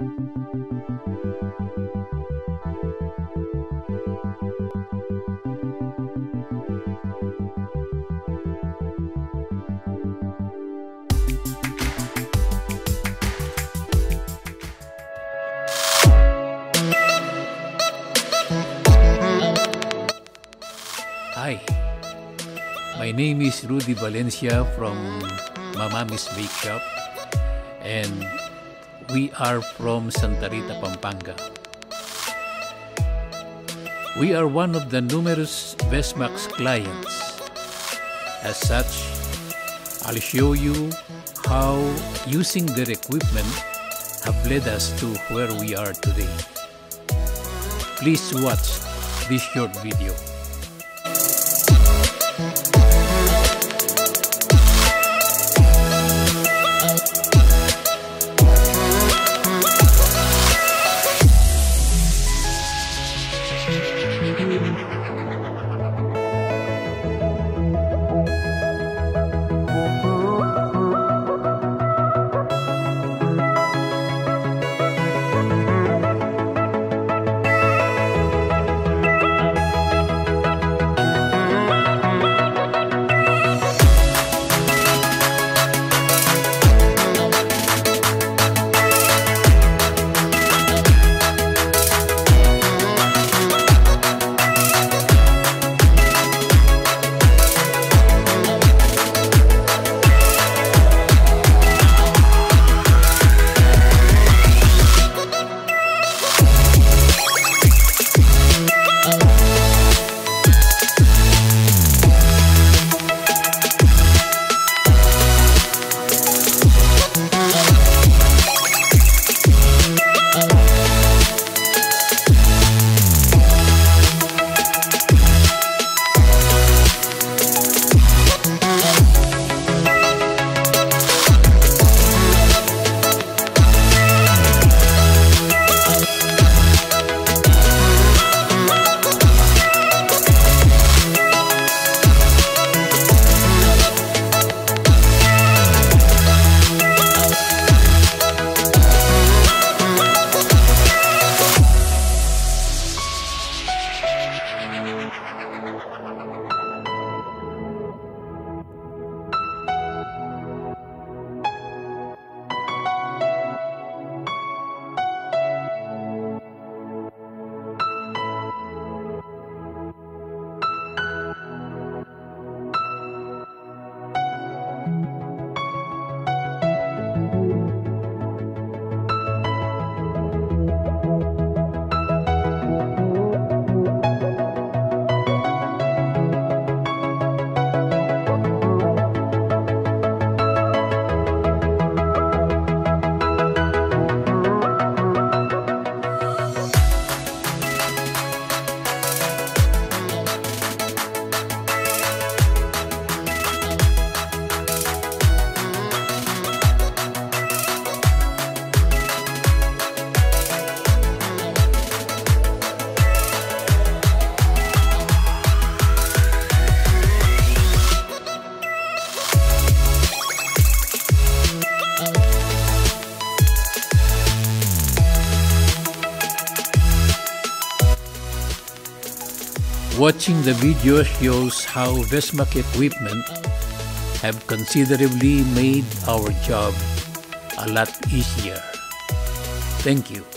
Hi, my name is Rudy Valencia from Mommamee's Bake Shop, and we are from Santa Rita, Pampanga. We are one of the numerous Vesmach clients. As such, I'll show you how using their equipment have led us to where we are today. Please watch this short video. Watching the video shows how Vesmach equipment have considerably made our job a lot easier. Thank you.